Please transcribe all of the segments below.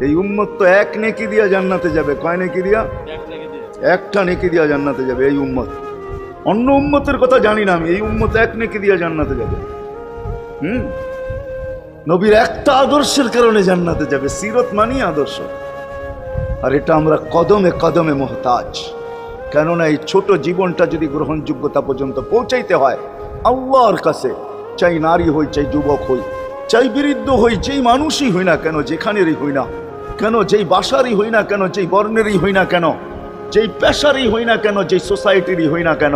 এই উম্মত তো এক নেকি দিয়া জান্নাতে যাবে। কয় নেকি দিয়া? একটা নেকি দিয়া জান্নাতে যাবে এই উম্মত। অন্য উম্মতের কথা জানি না আমি, এই উম্মত এক নেকি দিয়া জান্নাতে যাবে। নবীর একটা আদর্শের কারণে জান্নাতে যাবে। সিরত মানি আদর্শ। আর এটা আমরা কদমে কদমে মোহতাজ। কেননা এই ছোট জীবনটা যদি গ্রহণযোগ্যতা পর্যন্ত পৌঁছাইতে হয় আল্লাহর কাছে, চাই নারী হই, চাই যুবক হই, চাই বৃদ্ধ হই, যেই মানুষই হই না কেন, যেখানেরই হই না কেন, যেই বাসারই হই না কেন, যেই বর্ণেরই হই না কেন, যেই পেশারই হই না কেন, যেই সোসাইটিরই হই না কেন,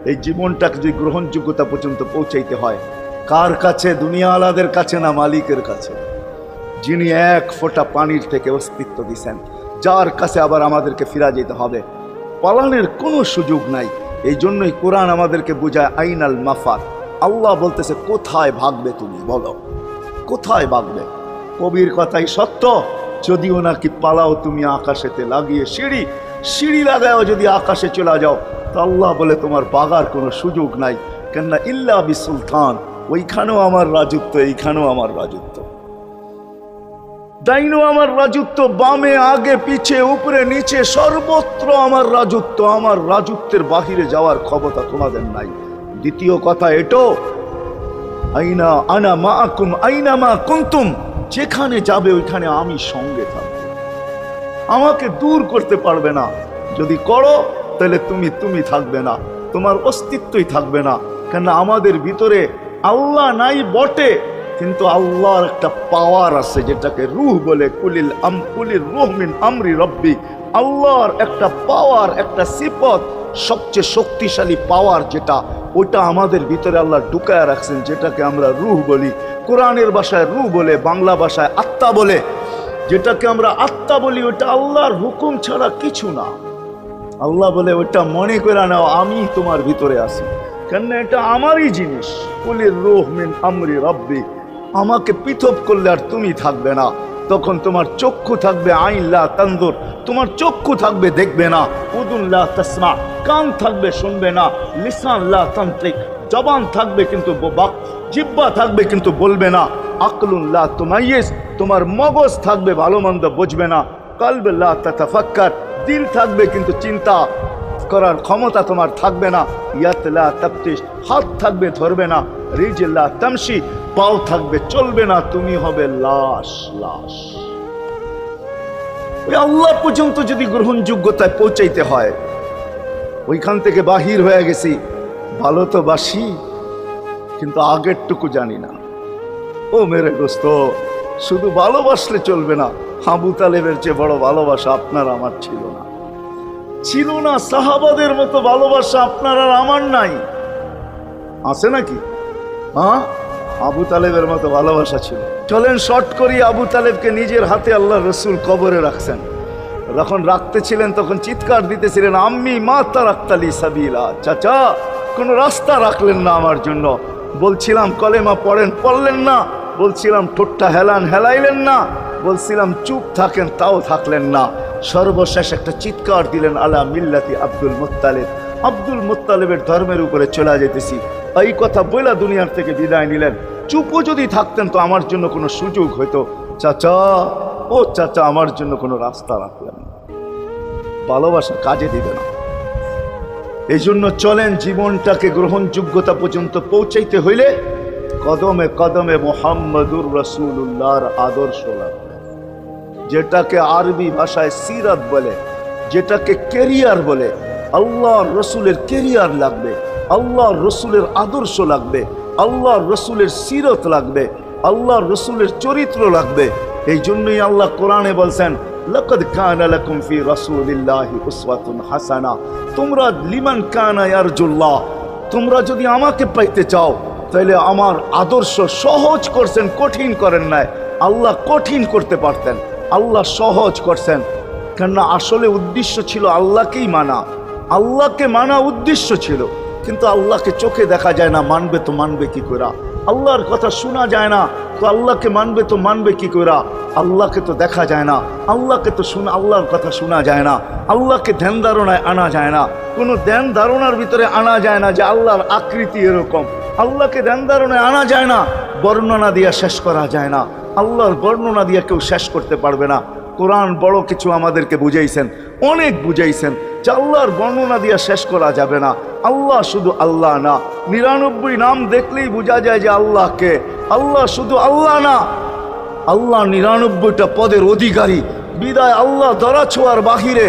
এই জীবনটাকে যদি গ্রহণযোগ্যতা পর্যন্ত পৌঁছাইতে হয় কার কাছে? দুনিয়া আলাদের কাছে না, মালিকের কাছে, যিনি এক ফোঁটা পানির থেকে অস্তিত্ব দিছেন, যার কাছে আবার আমাদেরকে ফিরা যেতে হবে। পালানের কোনো সুযোগ নাই। এই জন্যই কোরআন আমাদেরকে বোঝায় আইনাল মাফার। আল্লাহ বলতেছে কোথায় ভাগবে তুমি, বলো কোথায় ভাগবে? কবির কথাই সত্য, যদিও নাকি পালাও তুমি আকাশেতে লাগিয়ে সিঁড়ি লাগাও, যদি আকাশে চলে যাও তো আল্লাহ বলে তোমার বাগার কোনো সুযোগ নাই। কেননা ইল্লা বিসুলতান, ওইখানেও আমার রাজত্ব, এইখানেও আমার রাজত্ব, ডাইনো আমার রাজত্ব, বামে আগে পিছে উপরে নিচে সর্বত্র আমার রাজত্ব। আমার রাজত্বের বাহিরে যাওয়ার ক্ষমতা তোমাদের নাই। দ্বিতীয় কথা এটো, আইনা আনা মাআকুম আইনা মা কুনতুম, যেখানে যাবে ওইখানে আমি সঙ্গে থাকবো, আমাকে দূর করতে পারবে না। যদি করো তাহলে তুমি থাকবে না, তোমার অস্তিত্বই থাকবে না। কেন আমাদের ভিতরে আল্লাহ নাই বটে, কিন্তু আল্লাহর একটা পাওয়ার আছে যেটাকে রূহ বলে। কুলির রূহ মিন আমরি রব্বি, আল্লাহর একটা পাওয়ার, একটা সিফত, সবচেয়ে শক্তিশালী পাওয়ার যেটা, ওটা আমাদের ভিতরে আল্লাহ ঢুকায় রাখছেন, যেটাকে আমরা রূহ বলি। কোরআনের ভাষায় রূহ বলে, বাংলা ভাষায় আত্মা বলে। যেটাকে আমরা আত্মা বলি ওটা আল্লাহর হুকুম ছাড়া কিছু না। আল্লাহ বলে ওটা মনে করে নাও আমি তোমার ভিতরে আছি, কেন এটা আমারই জিনিস। কুলির রূহ মিন আমরি রব্বি, আমাকে পৃথক করলে আর তুমি থাকবে না। তখন তোমার চক্ষু থাকবে আইন লা তানজুর, তোমার চক্ষু থাকবে দেখবে না। উযুন লা তাসমা, কান থাকবে শুনবে না। লিসান লা তানতিক, জবান থাকবে কিন্তু জিহ্বা থাকবে কিন্তু বলবে না। আকলুন লা তুমাইয়িজ, তোমার মগজ থাকবে ভালো মন্দ বুঝবে না। কলব লা তাতাফাক্কার, দিল থাকবে কিন্তু চিন্তা করার ক্ষমতা তোমার থাকবে না। ইয়াত লা তাফতিশ, হাত থাকবে ধরবে না। রিজল লা তামশি, পাও থাকবে চলবে না। তুমি হবে লাশ। ওই আল্লাহ পর্যন্ত যদি গ্রহণযোগ্যতায় পৌঁছাইতে হয়, ওইখান থেকে বাহির হয়ে গেছি। ভালো তো বাসি, কিন্তু আগেরটুকু জানি না। ও মেরে দোস্ত, শুধু ভালোবাসলে চলবে না। আবু তালেবের চেয়ে বড় ভালোবাসা আপনার আমার ছিল না। সাহাবাদের মতো ভালোবাসা আপনার আর আমার নাই। আছে নাকি? হ্যাঁ, আবু তালেবের মতো ভালোবাসা ছিল। চলেন শর্ট করি। আবু তালেবকে নিজের হাতে আল্লাহ রসুল কবরে রাখছেন। যখন রাখতেছিলেন তখন চিৎকার দিতেছিলেন, আম্মি মা তারাক্তালি সাবিলা, চাচা কোনো রাস্তা রাখলেন না আমার জন্য। বলছিলাম কলেমা পড়লেন না। বলছিলাম ঠোঁটটা হেলাইলেন না। বলছিলাম চুপ থাকেন, তাও থাকলেন না। সর্বশেষ একটা চিৎকার দিলেন, আলা মিল্লাতি আব্দুল মুত্তালিব, আব্দুল মুত্তালিবের ধর্মের উপরে চলে যেতেছি। এই কথা বলে দুনিয়ার থেকে বিদায় নিলেন। চুপও যদি থাকতেন তো আমার জন্য কোনো সুযোগ হইতো। চাচা, ও চাচা, আমার জন্য কোনো রাস্তা রাখলেন না। ভালোবাসা কাজে দিবে না। এই জন্য চলেন, জীবনটাকে গ্রহণযোগ্যতা পর্যন্ত পৌঁছাইতে হইলে কদমে কদমে মুহাম্মদুর রাসূলুল্লাহর আদর্শ লাগবে, যেটাকে আরবি ভাষায় সিরাত বলে, যেটাকে কেরিয়ার বলে। আল্লাহর রসুলের কেরিয়ার লাগবে, আল্লাহর রসুলের আদর্শ লাগবে, আল্লাহর রসুলের সিরত লাগবে, আল্লাহর রসুলের চরিত্র লাগবে। এই জন্যই আল্লাহ কোরআনে বলছেন, লাকাদ কানা লাকুম ফি রাসূলিল্লাহি উসওয়াতুন হাসানা, তোমরা লিমান কানা ইয়ারজুল্লাহ, তোমরা যদি আমাকে পাইতে চাও তাহলে আমার আদর্শ সহজ করছেন, কঠিন করেন নাই। আল্লাহ কঠিন করতে পারতেন, আল্লাহ সহজ করছেন। কেননা আসলে উদ্দেশ্য ছিল আল্লাহকেই মানা, আল্লাহকে মানা উদ্দেশ্য ছিল। কিন্তু আল্লাহকে চোখে দেখা যায় না, মানবে তো মানবে কি করে? আল্লাহর কথা শোনা যায় না, তো আল্লাহকে মানবে তো মানবে কি করে? আল্লাহকে তো দেখা যায় না, আল্লাহকে তো আল্লাহর কথা শোনা যায় না, আল্লাহকে ধ্যান ধারণায় আনা যায় না। কোনো ধ্যান ধারণার ভিতরে আনা যায় না যে আল্লাহর আকৃতি এরকম। আল্লাহকে ধ্যান ধারণায় আনা যায় না, বর্ণনা দিয়া শেষ করা যায় না। আল্লাহর বর্ণনা দিয়ে কেউ শেষ করতে পারবে না। কোরআন বড় কিছু আমাদেরকে বুঝাইছেন, অনেক বুঝাইছেন যে আল্লাহর বর্ণনা দিয়া শেষ করা যাবে না। আল্লাহ শুধু আল্লাহ না, 99 নাম দেখলেই বোঝা যায় যে আল্লাহকে। আল্লাহ শুধু আল্লাহ না, আল্লাহ 99টা পদের অধিকারী। বিদায় আল্লাহ ধরা ছোঁয়ার বাহিরে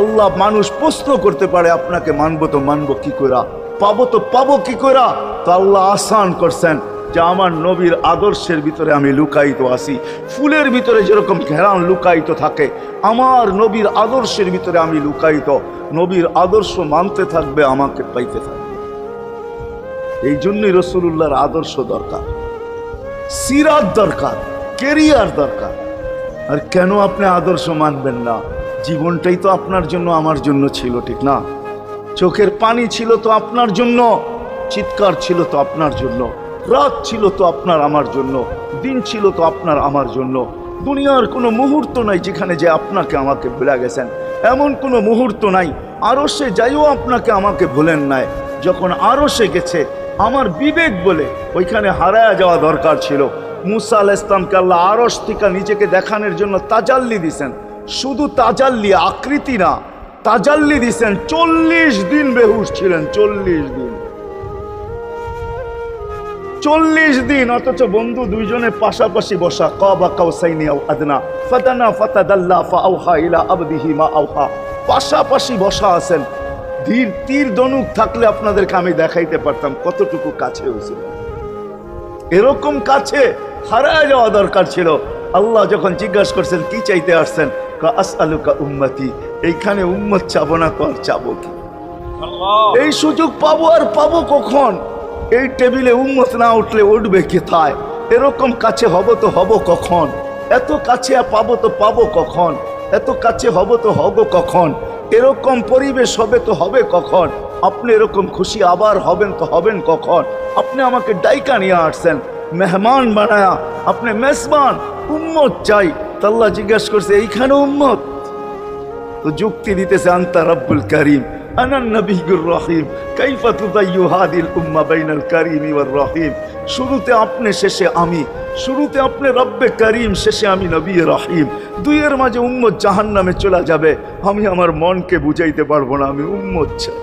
আল্লাহ মানুষ প্রশ্ন করতে পারে, আপনাকে মানবো তো মানবো কি করা, পাবো তো পাবো কি করা। তো আল্লাহ আসান করছেন যে আমার নবীর আদর্শের ভিতরে আমি লুকায়িত আছি। ফুলের ভিতরে যেরকম ঘেরান লুকায়িত থাকে, আমার নবীর আদর্শের ভিতরে আমি লুকায়িত। নবীর আদর্শ মানতে থাকবে, আমাকে পাইতে থাকবে। এই জন্যই রাসূলুল্লাহর আদর্শ দরকার, সিরাত দরকার, কেরিয়ার দরকার। আর কেন আপনি আদর্শ মানবেন না? জীবনটাই তো আপনার জন্য আমার জন্য ছিল, ঠিক না? চোখের পানি ছিল তো আপনার জন্য, চিৎকার ছিল তো আপনার জন্য, রাত ছিল তো আপনার আমার জন্য, দিন ছিল তো আপনার আমার জন্য। দুনিয়ার কোনো মুহূর্ত নাই যেখানে যে আপনাকে আমাকে ভুলে গেছেন, এমন কোনো মুহূর্ত নাই। আরশে যাইও আপনাকে আমাকে ভুলেন নাই। যখন আরশে গেছে আমার বিবেক বলে ওইখানে হারায়া যাওয়া দরকার ছিল। মুসা আলাইহিস সালামকে আল্লাহ আরশ থেকে নিজেকে দেখানোর জন্য তাজাল্লি দিছেন। শুধু তাজাল্লি, আকৃতি না, তাজাল্লি দিছেন। 40 দিন বেহুশ ছিলেন, 40 দিন, 40 দিন। অথচ বন্ধু দুইজনে পাশাপাশি বসা, কাবা কাউসাইনি আও আদনা ফাদানা ফাতাদাল্লা ফাআওহা ইলা আবদিহি মা আওহা, পাশাপাশি বসা আছেন। তীর ধনুক থাকলে আপনাদেরকে আমি দেখাইতে পারতাম কতটুকু কাছে হয়েছিল। এরকম কাছে হারায় যাওয়া দরকার ছিল। আল্লাহ যখন জিজ্ঞাসা করছেন কি চাইতে আসছেন, আসআলুকা উম্মতি, এইখানে উম্মত চাবো না তো আর চাবো কি? এই সুযোগ পাবো আর পাবো কখন? এই টেবিলে উম্মত না উঠলে উঠবে কোথায়? এরকম কাছে হব তো হব কখন? এত কাছে পাবো তো পাবো কখন? এত কাছে হব তো হব কখন? এরকম পরিবেশ হবে তো হবে কখন? আপনি এরকম খুশি আবার হবেন তো হবেন কখন? আপনি আমাকে ডাইকা নিয়ে আসছেন, মেহমান বানায়া, আপনি মেজবান, উম্মত চাই। তা আল্লাহ জিজ্ঞাসা করছে এইখানে উম্মত? তো যুক্তি দিতেছে আনতা রব্বুল করিম আনান নবিয়্যুর রহিম কাইফা তুদাইয়ু হাদিল উম্মাহ বাইনাল কারীমি ওয়ার রহিম। শুরুতে আপনি, শেষে আমি। শুরুতে আপনি রব্বে করিম, শেষে আমি নবী রহিম। দুইয়ের মাঝে উম্মত জাহান্নামে চলে যাবে। আমি আমার মনকে বুঝাইতে পারবো না, আমি উম্মত চাই।